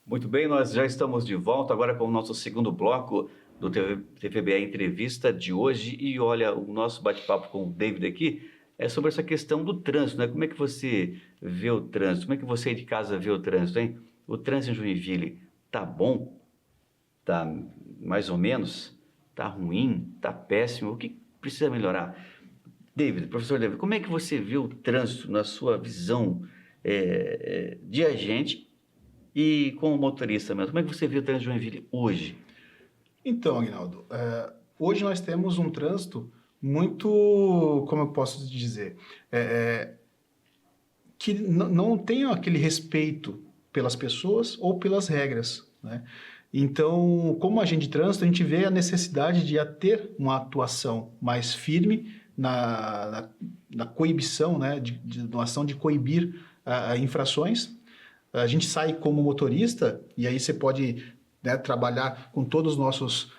Muito bem, nós já estamos de volta agora com o nosso segundo bloco do TVBA Entrevista de hoje. E olha, o nosso bate-papo com o David aqui é sobre essa questão do trânsito, né? Como é que você vê o trânsito? Como é que você de casa vê o trânsito, hein? O trânsito em Joinville tá bom? Tá mais ou menos? Tá ruim? Tá péssimo? O que precisa melhorar? David, professor David, como é que você vê o trânsito na sua visão de agente e como motorista mesmo? Como é que você vê o trânsito de Joinville hoje? Então, Aguinaldo, hoje nós temos um trânsito muito, como eu posso dizer, que não tem aquele respeito pelas pessoas ou pelas regras, né? Então, como agente de trânsito, a gente vê a necessidade de ter uma atuação mais firme na coibição, né, de uma ação de coibir infrações. A gente sai como motorista, e aí você pode, né, trabalhar com todos os nossos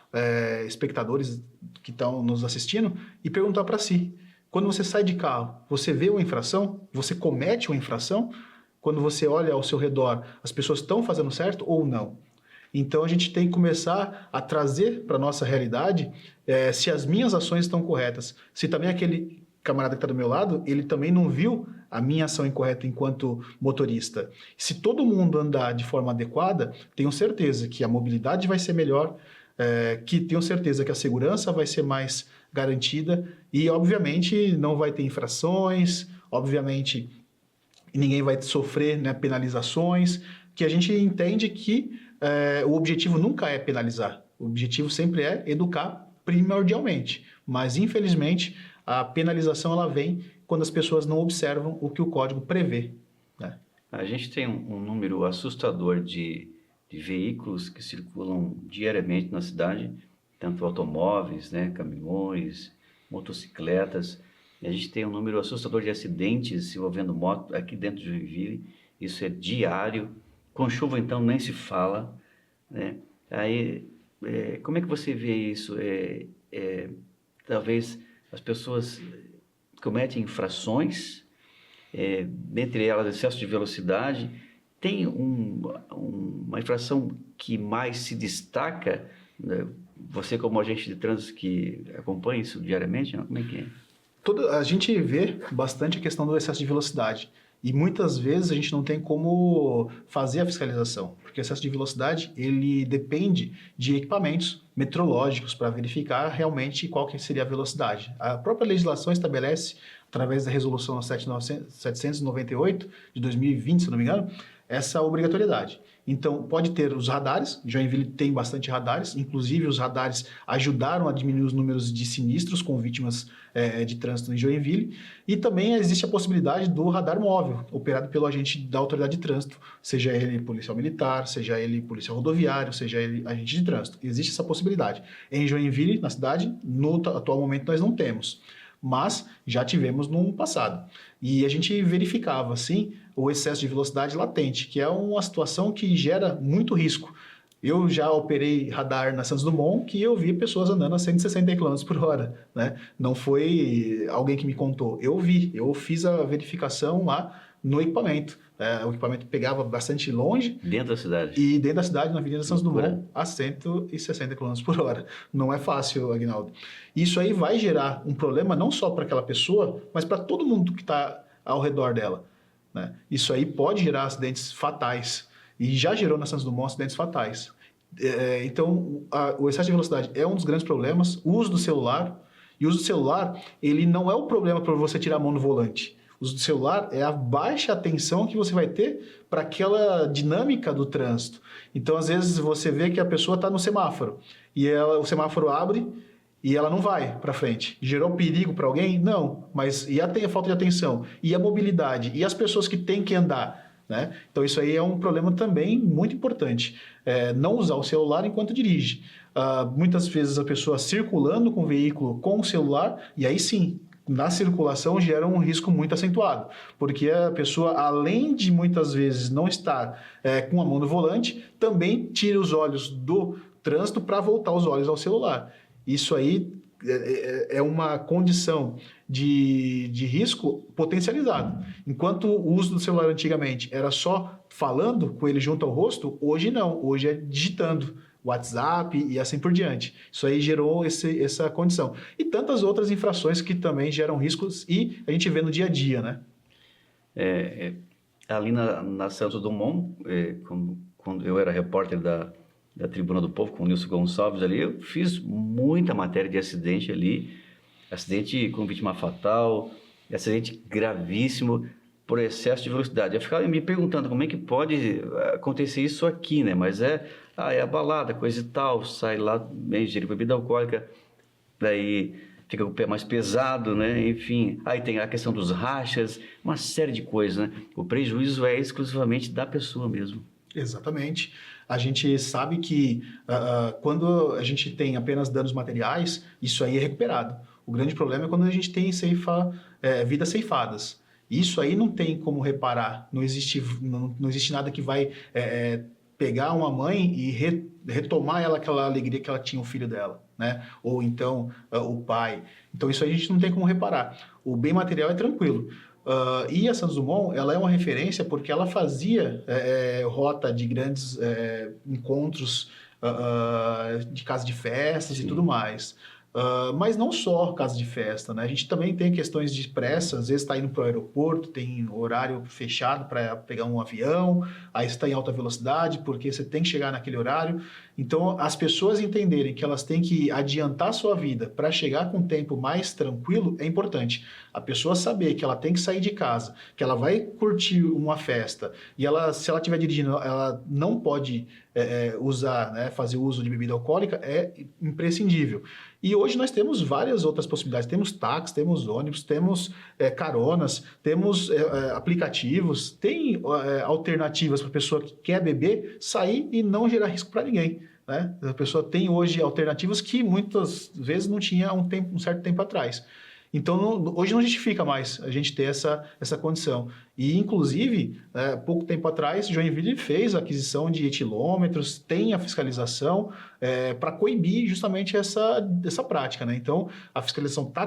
espectadores que estão nos assistindo e perguntar para si, quando você sai de carro, você vê uma infração? Você comete uma infração? Quando você olha ao seu redor, as pessoas estão fazendo certo ou não? Então a gente tem que começar a trazer para a nossa realidade se as minhas ações estão corretas. Se também aquele camarada que está do meu lado, ele também não viu a minha ação incorreta enquanto motorista. Se todo mundo andar de forma adequada, tenho certeza que a mobilidade vai ser melhor, que tenho certeza que a segurança vai ser mais garantida e, obviamente, não vai ter infrações, obviamente, ninguém vai sofrer, né, penalizações, que a gente entende que o objetivo nunca é penalizar. O objetivo sempre é educar primordialmente. Mas, infelizmente, a penalização ela vem quando as pessoas não observam o que o código prevê, né? A gente tem um número assustador de veículos que circulam diariamente na cidade, tanto automóveis, né, caminhões, motocicletas. E a gente tem um número assustador de acidentes envolvendo moto aqui dentro de Joinville. Isso é diário. Com chuva, então, nem se fala, né? Aí, como é que você vê isso? Talvez as pessoas cometem infrações, dentre elas excesso de velocidade. Tem uma infração que mais se destaca, né? Você como agente de trânsito que acompanha isso diariamente, não? Como é que é? A gente vê bastante a questão do excesso de velocidade. E muitas vezes a gente não tem como fazer a fiscalização, porque o excesso de velocidade ele depende de equipamentos metrológicos para verificar realmente qual que seria a velocidade. A própria legislação estabelece, através da resolução 798 de 2020, se não me engano, essa obrigatoriedade. Então, pode ter os radares, Joinville tem bastante radares, inclusive os radares ajudaram a diminuir os números de sinistros com vítimas de trânsito em Joinville, e também existe a possibilidade do radar móvel, operado pelo agente da autoridade de trânsito, seja ele policial militar, seja ele policial rodoviário, seja ele agente de trânsito. Existe essa possibilidade. Em Joinville, na cidade, no atual momento nós não temos, mas já tivemos no passado. E a gente verificava, assim, o excesso de velocidade latente, que é uma situação que gera muito risco. Eu já operei radar na Santos Dumont que eu vi pessoas andando a 160 km por hora, né? Não foi alguém que me contou, eu vi, eu fiz a verificação lá no equipamento. O equipamento pegava bastante longe. Dentro da cidade? E dentro da cidade, na Avenida Santos Dumont, a 160 km por hora. Não é fácil, Aguinaldo. Isso aí vai gerar um problema não só para aquela pessoa, mas para todo mundo que está ao redor dela, né? Isso aí pode gerar acidentes fatais. E já gerou na Santos Dumont acidentes fatais. Então, o excesso de velocidade é um dos grandes problemas. O uso do celular. E o uso do celular, ele não é o problema para você tirar a mão do volante. O uso do celular é a baixa atenção que você vai ter para aquela dinâmica do trânsito. Então, às vezes, você vê que a pessoa está no semáforo. E o semáforo abre e ela não vai para frente. Gerou perigo para alguém? Não. Mas e a falta de atenção? E a mobilidade? E as pessoas que têm que andar? Né? Então isso aí é um problema também muito importante. Não usar o celular enquanto dirige. Muitas vezes a pessoa circulando com o veículo com o celular, e aí sim, na circulação gera um risco muito acentuado, porque a pessoa, além de muitas vezes não estar com a mão no volante, também tira os olhos do trânsito para voltar os olhos ao celular. Isso aí é uma condição de risco potencializado. Enquanto o uso do celular antigamente era só falando com ele junto ao rosto, hoje não, hoje é digitando WhatsApp e assim por diante. Isso aí gerou essa condição. E tantas outras infrações que também geram riscos e a gente vê no dia a dia, né? Ali na Santos Dumont, quando eu era repórter da Tribuna do Povo, com o Nilson Gonçalves ali, eu fiz muita matéria de acidente ali, acidente com vítima fatal, acidente gravíssimo por excesso de velocidade. Eu ficava me perguntando como é que pode acontecer isso aqui, né? Mas é a balada, coisa e tal, sai lá, ingere bebida alcoólica, daí fica com o pé mais pesado, né? Enfim, aí tem a questão dos rachas, uma série de coisas, né? O prejuízo é exclusivamente da pessoa mesmo. Exatamente. A gente sabe que quando a gente tem apenas danos materiais, isso aí é recuperado. O grande problema é quando a gente tem vidas ceifadas. Isso aí não tem como reparar. Não existe nada que vai pegar uma mãe e retomar aquela alegria que ela tinha o filho dela, né? Ou então o pai. Então isso aí a gente não tem como reparar. O bem material é tranquilo. E a Santos Dumont, ela é uma referência porque ela fazia rota de grandes encontros de casa de festas. Sim. E tudo mais. Mas não só casa de festa, né? A gente também tem questões de pressa, às vezes está indo para o aeroporto, tem horário fechado para pegar um avião, aí você está em alta velocidade porque você tem que chegar naquele horário. Então, as pessoas entenderem que elas têm que adiantar a sua vida para chegar com um tempo mais tranquilo é importante. A pessoa saber que ela tem que sair de casa, que ela vai curtir uma festa e se ela estiver dirigindo, ela não pode usar, né, fazer uso de bebida alcoólica, é imprescindível. E hoje nós temos várias outras possibilidades. Temos táxis, temos ônibus, temos caronas, temos aplicativos, tem alternativas para a pessoa que quer beber sair e não gerar risco para ninguém, né? A pessoa tem hoje alternativas que muitas vezes não tinha um certo tempo atrás. Então, hoje não justifica mais a gente ter essa condição. E, inclusive, pouco tempo atrás, Joinville fez a aquisição de etilômetros, tem a fiscalização para coibir justamente essa prática, né? Então, a fiscalização tá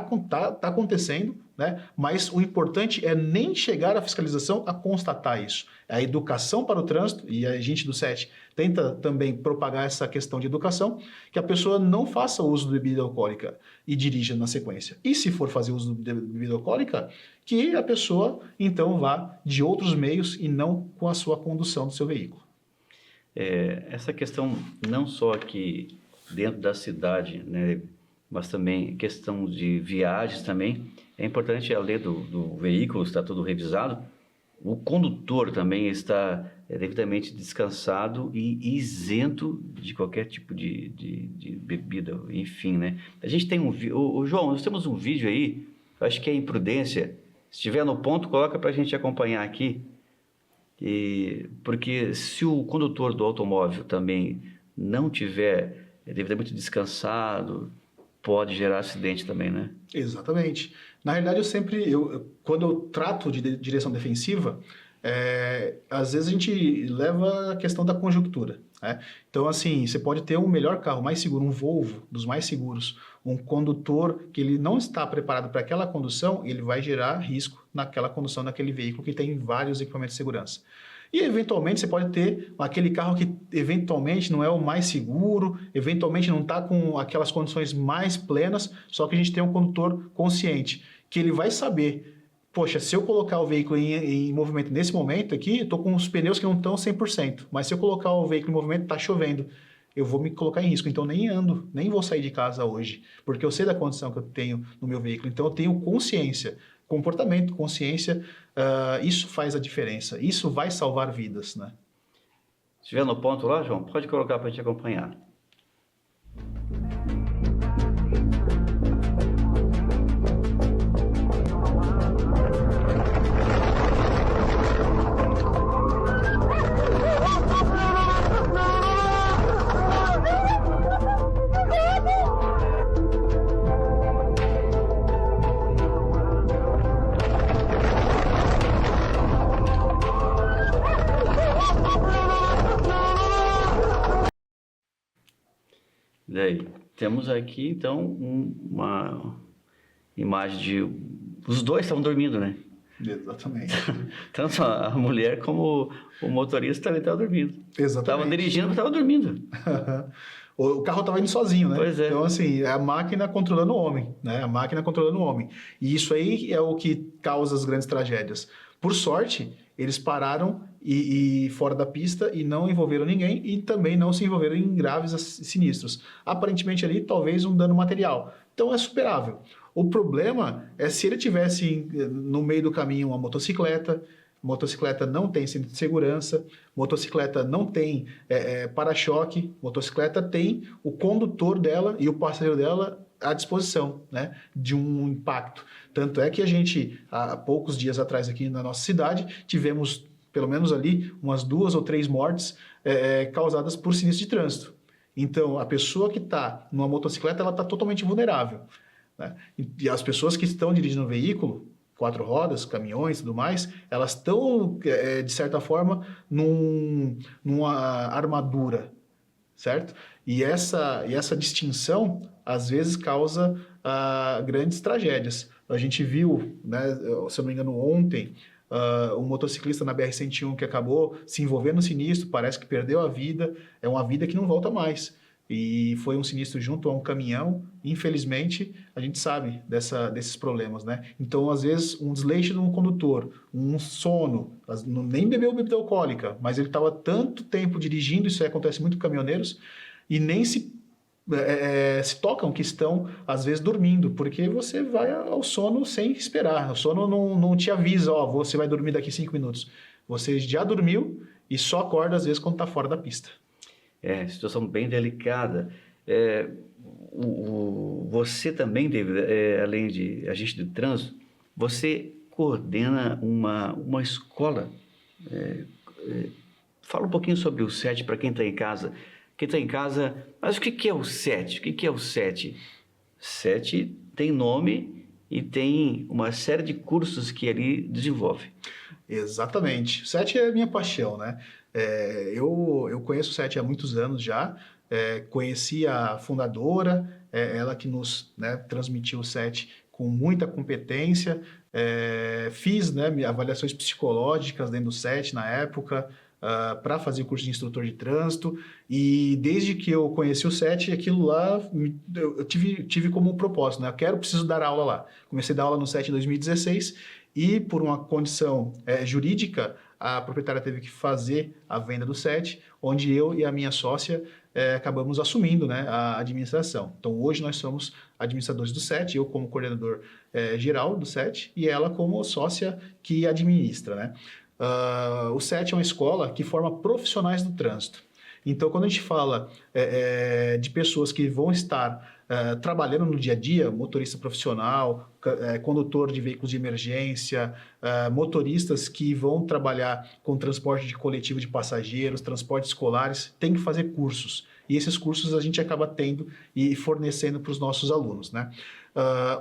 acontecendo, né? Mas o importante é nem chegar à fiscalização a constatar isso. A educação para o trânsito, e a gente do SET tenta também propagar essa questão de educação, que a pessoa não faça uso de bebida alcoólica e dirija na sequência. E se for fazer uso de bebida alcoólica, que a pessoa, então, vá de outros meios e não com a sua condução do seu veículo. Essa questão não só aqui dentro da cidade, né, mas também questão de viagens também, é importante, além do veículo estar tudo revisado, o condutor também está devidamente descansado e isento de qualquer tipo de bebida, enfim, né? A gente tem João, nós temos um vídeo aí, acho que é imprudência. Se estiver no ponto, coloca para a gente acompanhar aqui. Porque se o condutor do automóvel também não tiver devidamente descansado, pode gerar acidente também, né? Exatamente. Na realidade, quando eu trato de direção defensiva, às vezes a gente leva a questão da conjuntura, né? Então, assim, você pode ter um melhor carro, mais seguro, um Volvo, dos mais seguros, um condutor que ele não está preparado para aquela condução, ele vai gerar risco naquela condução daquele veículo que tem vários equipamentos de segurança. E, eventualmente, você pode ter aquele carro que, eventualmente, não é o mais seguro, eventualmente não está com aquelas condições mais plenas, só que a gente tem um condutor consciente, que ele vai saber, poxa, se eu colocar o veículo em movimento nesse momento aqui, eu estou com os pneus que não estão 100%, mas se eu colocar o veículo em movimento, está chovendo, eu vou me colocar em risco, então nem vou sair de casa hoje, porque eu sei da condição que eu tenho no meu veículo, então eu tenho consciência. Comportamento, consciência, isso faz a diferença. Isso vai salvar vidas, né? Se estiver no ponto lá, João, pode colocar para a gente acompanhar. Daí, Temos aqui, então, uma imagem de... Os dois estavam dormindo, né? Exatamente. Tanto a mulher como o motorista também estavam dormindo. Exatamente. Estavam dirigindo, mas estavam dormindo. O carro estava indo sozinho, né? Pois é. Então, assim, é a máquina controlando o homem, né? A máquina controlando o homem. E isso aí é o que causa as grandes tragédias. Por sorte, eles pararam e fora da pista e não envolveram ninguém e também não se envolveram em graves sinistros. Aparentemente ali, talvez um dano material. Então, é superável. O problema é se ele tivesse no meio do caminho uma motocicleta não tem cinto de segurança, motocicleta não tem para-choque, motocicleta tem o condutor dela e o passageiro dela à disposição, né, de um impacto. Tanto é que a gente, há poucos dias atrás aqui na nossa cidade, tivemos pelo menos ali umas 2 ou 3 mortes causadas por sinistro de trânsito. Então, a pessoa que está numa motocicleta, ela está totalmente vulnerável, né? E as pessoas que estão dirigindo um veículo, 4 rodas, caminhões e tudo mais, elas estão, de certa forma, numa armadura, certo? E essa distinção, às vezes, causa grandes tragédias. A gente viu, né, se eu não me engano, ontem, um motociclista na BR-101 que acabou se envolvendo no sinistro, parece que perdeu a vida, é uma vida que não volta mais. E foi um sinistro junto a um caminhão. Infelizmente, a gente sabe desses problemas, né? Então, às vezes, um desleixo de um condutor, um sono, nem bebeu bebida alcoólica, mas ele estava tanto tempo dirigindo, isso aí acontece muito com caminhoneiros, e nem se tocam que estão, às vezes, dormindo, porque você vai ao sono sem esperar. O sono não te avisa, você vai dormir daqui 5 minutos. Você já dormiu e só acorda, às vezes, quando está fora da pista. Situação bem delicada. Você também, David, além de agente de trânsito, você coordena uma escola. Fala um pouquinho sobre o SET para quem está em casa. Quem está em casa, mas o que é o SET? O que é o SET? SET tem nome e tem uma série de cursos que ele desenvolve. Exatamente. O SET é a minha paixão, né? Eu conheço o SET há muitos anos já, conheci a fundadora, ela que nos, né, transmitiu o SET com muita competência, fiz, né, avaliações psicológicas dentro do SET na época, para fazer o curso de instrutor de trânsito, e desde que eu conheci o SET, aquilo lá eu tive como propósito, né? Preciso dar aula lá. Comecei a dar aula no SET em 2016 e por uma condição jurídica, a proprietária teve que fazer a venda do SET, onde eu e a minha sócia acabamos assumindo, né, a administração. Então, hoje nós somos administradores do SET, eu como coordenador geral do SET e ela como sócia que administra, né? O SET é uma escola que forma profissionais do trânsito. Então, quando a gente fala de pessoas que vão estar trabalhando no dia a dia, motorista profissional, condutor de veículos de emergência, motoristas que vão trabalhar com transporte de coletivo de passageiros, transportes escolares, tem que fazer cursos. E esses cursos a gente acaba tendo e fornecendo para os nossos alunos, né?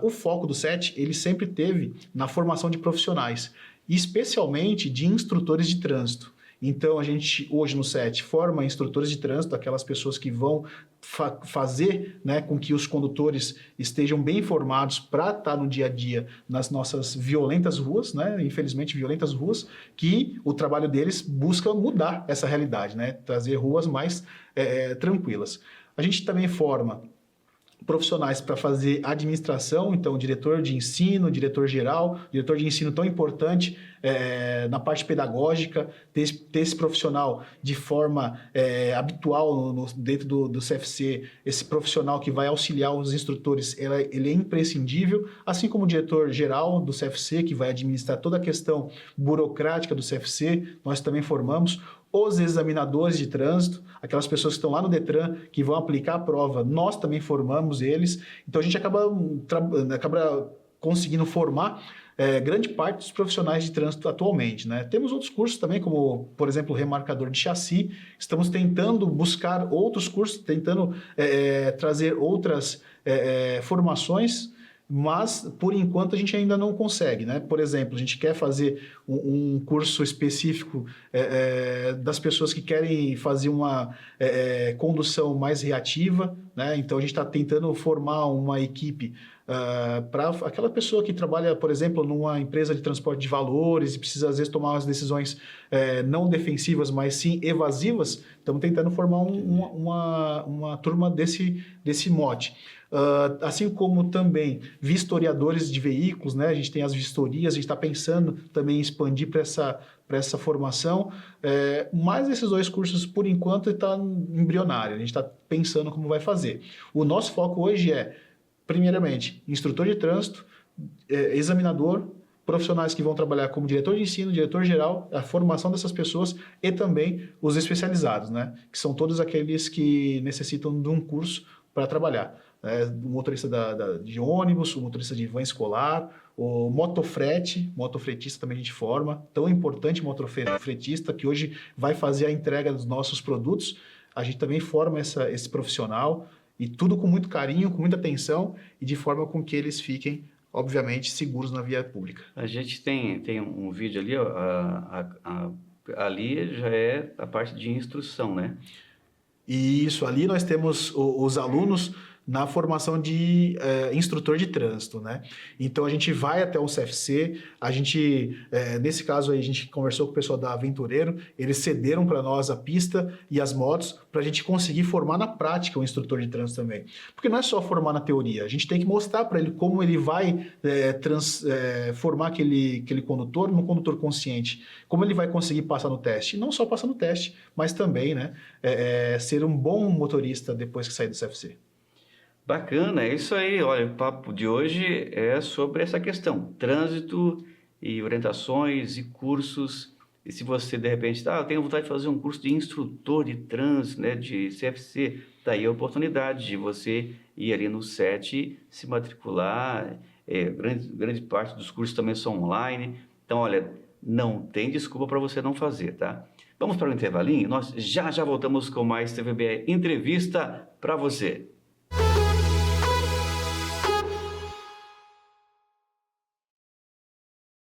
O foco do SET, ele sempre teve na formação de profissionais, especialmente de instrutores de trânsito. Então, a gente hoje no SET forma instrutores de trânsito, aquelas pessoas que vão fazer, né, com que os condutores estejam bem informados para estar no dia a dia nas nossas violentas ruas, né, infelizmente violentas ruas, que o trabalho deles busca mudar essa realidade, né, trazer ruas mais tranquilas. A gente também forma profissionais para fazer administração, então diretor de ensino, diretor geral, diretor de ensino tão importante na parte pedagógica, ter esse profissional de forma habitual dentro do CFC, esse profissional que vai auxiliar os instrutores, ele é imprescindível, assim como o diretor geral do CFC, que vai administrar toda a questão burocrática do CFC, nós também formamos. Os examinadores de trânsito, aquelas pessoas que estão lá no Detran, que vão aplicar a prova, nós também formamos eles. Então, a gente acaba conseguindo formar grande parte dos profissionais de trânsito atualmente, né? Temos outros cursos também, como, por exemplo, o remarcador de chassi. Estamos tentando buscar outros cursos, tentando trazer outras formações mas por enquanto a gente ainda não consegue, né? Por exemplo, a gente quer fazer um curso específico das pessoas que querem fazer uma condução mais reativa, né? Então a gente está tentando formar uma equipe para aquela pessoa que trabalha, por exemplo, numa empresa de transporte de valores e precisa às vezes tomar umas decisões não defensivas, mas sim evasivas. Estamos tentando formar uma turma desse mote. Assim como também vistoriadores de veículos, né? A gente tem as vistorias, a gente está pensando também em expandir para essa formação, mas esses 2 cursos, por enquanto, está embrionário, a gente está pensando como vai fazer. O nosso foco hoje primeiramente, instrutor de trânsito, examinador, profissionais que vão trabalhar como diretor de ensino, diretor-geral, a formação dessas pessoas e também os especializados, né? Que são todos aqueles que necessitam de um curso para trabalhar. O motorista de ônibus, o motorista de van escolar, o motofretista também a gente forma, tão importante motofretista que hoje vai fazer a entrega dos nossos produtos, a gente também forma esse profissional, e tudo com muito carinho, com muita atenção e de forma com que eles fiquem, obviamente, seguros na via pública. A gente tem um vídeo ali, ó, ali já é a parte de instrução, né? Isso, ali nós temos os alunos na formação de instrutor de trânsito, né? Então, a gente vai até o CFC, nesse caso aí, a gente conversou com o pessoal da Aventureiro, eles cederam para nós a pista e as motos para a gente conseguir formar na prática o instrutor de trânsito também. Porque não é só formar na teoria, a gente tem que mostrar para ele como ele vai formar aquele condutor no condutor consciente, como ele vai conseguir passar no teste. E não só passar no teste, mas também, né, ser um bom motorista depois que sair do CFC. Bacana, é isso aí. Olha, o papo de hoje é sobre essa questão, trânsito e orientações e cursos. E se você, de repente, eu tenho vontade de fazer um curso de instrutor de trânsito, né, de CFC, daí a oportunidade de você ir ali no SET, se matricular. Grande parte dos cursos também são online. Então, olha, não tem desculpa para você não fazer, tá? Vamos para o intervalinho? Nós já voltamos com mais TVBE Entrevista para você.